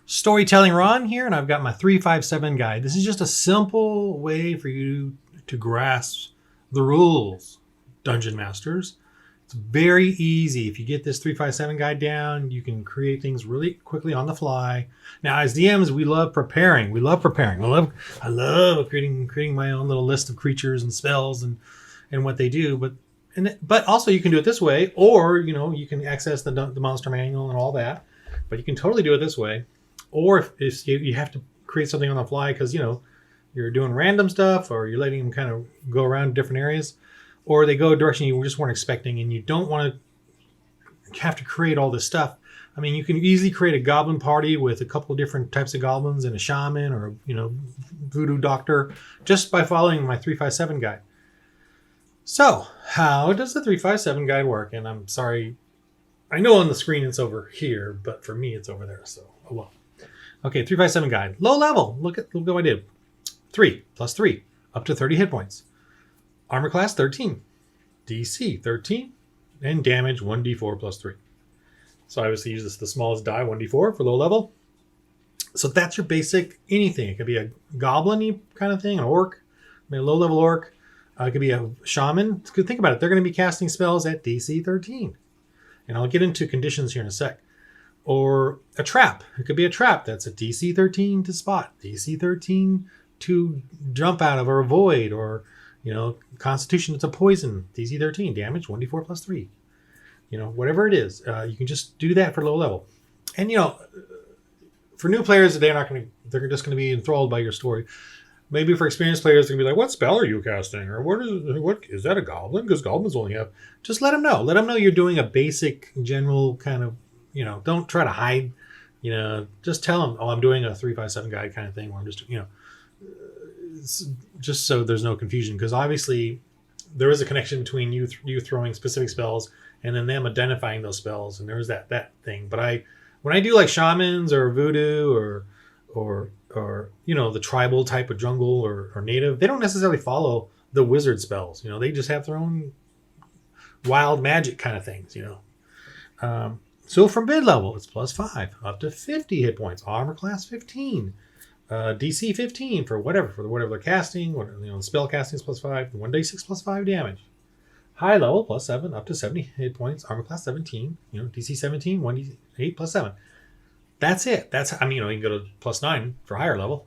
Storytelling Ron here, and I've got my 357 guide. This is just a simple way for you to grasp the rules, Dungeon Masters. It's very easy. If you get this 357 guide down, you can create things really quickly on the fly. Now, as DMs, we love preparing. I love creating my own little list of creatures and spells and what they do. But also you can do it this way, or you can access the monster manual and all that. But you can totally do it this way. Or if you have to create something on the fly because, you're doing random stuff or you're letting them kind of go around different areas, or they go a direction you just weren't expecting and you don't want to have to create all this stuff. I mean, you can easily create a goblin party with a couple of different types of goblins and a shaman or, voodoo doctor just by following my 357 guide. So how does the 357 guide work? And I'm sorry, I know on the screen it's over here, but for me it's over there. So, oh well. Okay, 357 guide. Low level. Look what I did. 3 plus 3, up to 30 hit points. Armor class 13. DC 13. And damage 1d4 plus 3. So I obviously use the smallest die, 1d4 for low level. So that's your basic anything. It could be a goblin-y kind of thing, an orc, maybe a low level orc. It could be a shaman. Think about it. They're going to be casting spells at DC 13. And I'll get into conditions here in a sec. Or a trap. It could be a trap that's a DC 13 to spot, DC 13 to jump out of or avoid, or, Constitution, it's a poison, DC 13, damage 1d4 plus 3. Whatever it is, you can just do that for low level. And, for new players, they're just going to be enthralled by your story. Maybe for experienced players, they're going to be like, what spell are you casting? Or what is that, a goblin? Because goblins only have... Just let them know. Let them know you're doing a basic, general kind of, don't try to hide, just tell them, I'm doing a 357 guide kind of thing, where I'm just, just so there's no confusion. Because obviously there is a connection between you throwing specific spells and then them identifying those spells. And there's that thing. But when I do like shamans or voodoo or the tribal type of jungle or native, they don't necessarily follow the wizard spells. They just have their own wild magic kind of things, So for mid level, it's plus 5 up to 50 hit points. Armor class 15, DC 15 for whatever they're casting. The spell casting is plus 5. 1d6 plus 5 damage. High level plus 7 up to 70 hit points. Armor class 17. DC 17, 1d8 plus 7. That's it. You can go to plus 9 for higher level.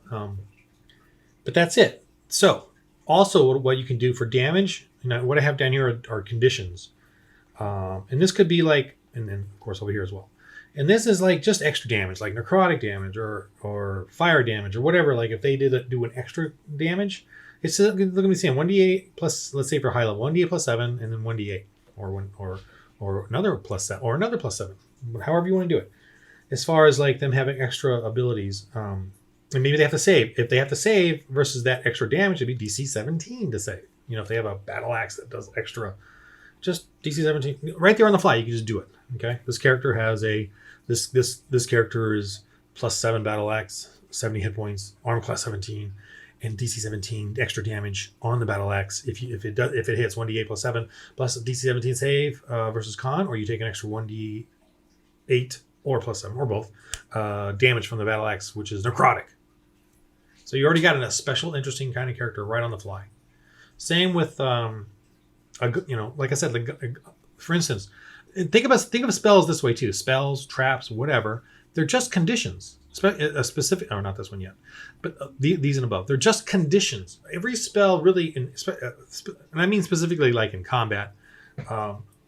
But that's it. So also what you can do for damage, what I have down here are conditions. And this could be like, and then of course over here as well. And this is like just extra damage, like necrotic damage or fire damage or whatever. Like if they do an extra damage, it's going to be saying 1d8 plus, let's say for high level, 1d8 plus 7 and then 1d8 or another plus 7 or another plus 7, however you want to do it. As far as like them having extra abilities, and maybe they have to save. If they have to save versus that extra damage, it'd be DC 17 to save. If they have a battle axe that does extra, just DC 17 right there on the fly. You can just do it. Okay, this character has this character is plus 7 battle axe, 70 hit points, armor class 17, and DC 17 extra damage on the battle axe. If it hits 1d8 plus 7 plus DC 17 save versus con, or you take an extra 1d8 or plus 7 or both damage from the battle axe, which is necrotic. So you already got a special, interesting kind of character right on the fly. Same with like I said, for instance, think of spells this way too. Spells, traps, whatever. They're just conditions. A specific, not this one yet, but these and above. They're just conditions. Every spell really, and I mean specifically like in combat,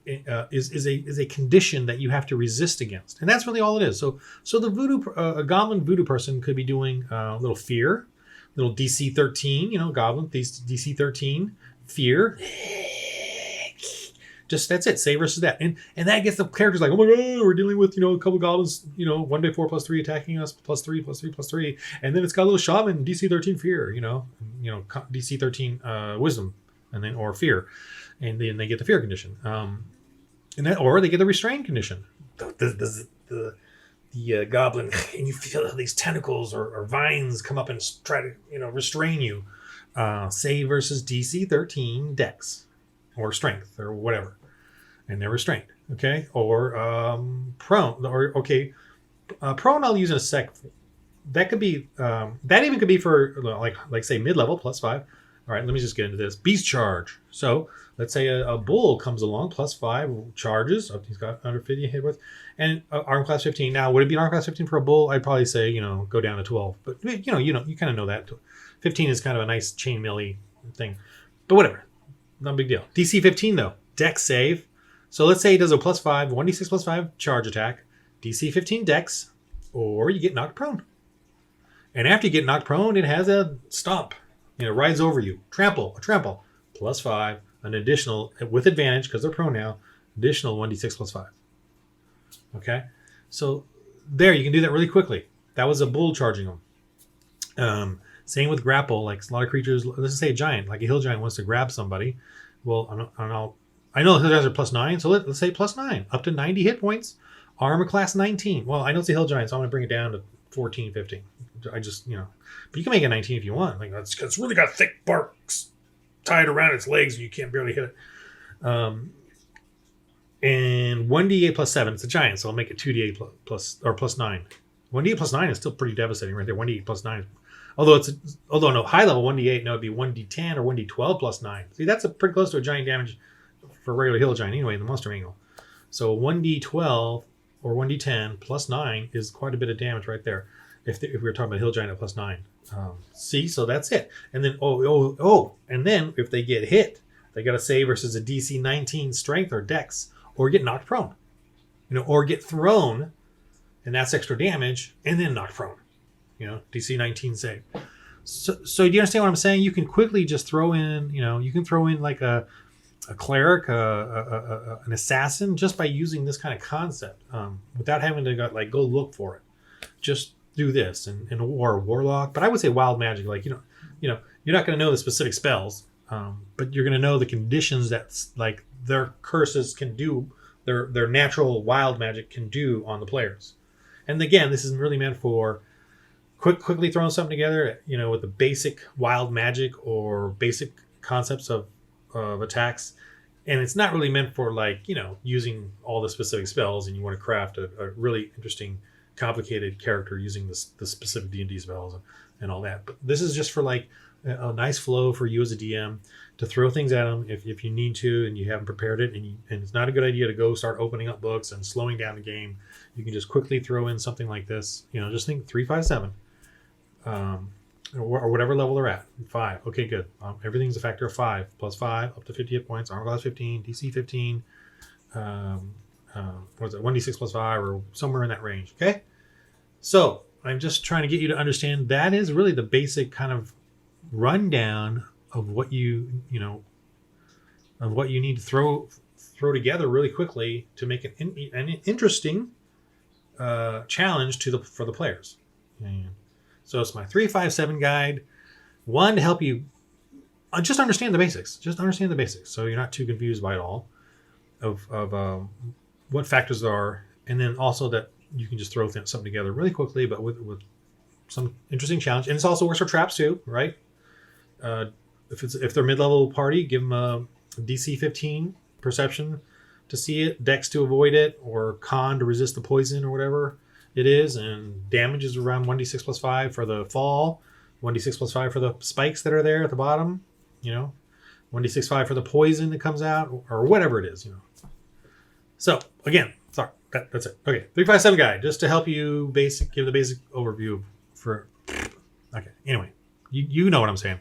is a condition that you have to resist against, and that's really all it is. So the a goblin voodoo person could be doing a little fear, little DC 13, goblin DC 13 fear. Just that's it. Save versus that, and that gets the characters like, oh my god, we're dealing with a couple goblins, 1d4 plus 3 attacking us, plus 3 plus 3 plus 3, and then it's got a little shaman DC 13 fear, DC 13 wisdom, and then or fear, and then they get the fear condition, and that or they get the restrain condition. The goblin, and you feel these tentacles or vines come up and try to restrain you. Save versus DC 13 Dex or Strength or whatever. And they're restrained, okay? Or prone, prone I'll use in a sec that could be that even could be for like say mid-level +5. All right, let me just get into this. Beast charge. So let's say a bull comes along, +5 charges. Oh, he's got under 50 hit with, and arm class 15. Now, would it be an arm class 15 for a bull? I'd probably say go down to 12. But you kind of know that 15 is kind of a nice chain melee thing. But whatever, no big deal. DC 15 though, Dex save. So let's say he does a +5, 1d6 +5 charge attack, DC 15 Dex, or you get knocked prone. And after you get knocked prone, it has a stomp. Rides over you. Trample, a trample. +5, an additional, with advantage, because they're prone now, additional 1d6 +5. Okay? So there, you can do that really quickly. That was a bull charging them. Same with grapple. Like a lot of creatures, let's just say a giant, like a hill giant wants to grab somebody. Well, I know hill giants are +9, so let's say +9, up to 90 hit points. Armor class 19. Well, I know it's a hill giant, so I'm going to bring it down to 14, 15. I just, but you can make it 19 if you want. Like it's really got thick barks tied around its legs and you can't barely hit it. And 1d8 +7. It's a giant, so I'll make it 2d8 +9. 1d8 +9 is still pretty devastating right there. 1d8 +9. Although no, high level 1d8, no, it'd be 1d10 or 1d12 +9. See, that's pretty close to a giant damage for a regular hill giant anyway in the monster manual. So 1d12 or 1d10 +9 is quite a bit of damage right there. If we were talking about hill giant at +9. See, so that's it. And then and then if they get hit, they got to save versus a DC 19 strength or dex, or get knocked prone, or get thrown, and that's extra damage, and then knocked prone. DC 19 save. So do you understand what I'm saying? You can quickly just throw in, you can throw in like a cleric, an assassin, just by using this kind of concept, without having to go look for it. Just do this or warlock. But I would say wild magic. Like you're not going to know the specific spells, but you're going to know the conditions that like their curses can do, their natural wild magic can do on the players. And again, this isn't really meant for quickly throwing something together, with the basic wild magic or basic concepts of attacks. And it's not really meant for using all the specific spells and you want to craft a really interesting, complicated character using the specific D&D spells and all that. But this is just for a nice flow for you as a DM to throw things at them if you need to and you haven't prepared it, and it's not a good idea to go start opening up books and slowing down the game. You can just quickly throw in something like this. Just think 3, 5, 7, or whatever level they're at. 5. Okay, good. Everything's a factor of 5. +5 up to 50 hit points. Armor class 15, DC 15. What is it? 1d6 +5 or somewhere in that range. Okay. So I'm just trying to get you to understand that is really the basic kind of rundown of what you need to throw together really quickly to make an interesting challenge for the players. And so it's my 3, 5, 7 guide. One, to help you just understand the basics. Just understand the basics, so you're not too confused by it all of what factors there are, and then also that you can just throw something together really quickly, but with some interesting challenge. And this also works for traps too, right? If they're mid-level party, give them a DC 15 perception to see it, dex to avoid it, or con to resist the poison or whatever it is, and damage is around 1d6 +5 for the fall, 1d6 +5 for the spikes that are there at the bottom, 1d6 5 for the poison that comes out, or whatever it is, So again, sorry, that's it. Okay, 3, 5, 7 guide, just to help you give the basic overview for. Okay, anyway, you know what I'm saying.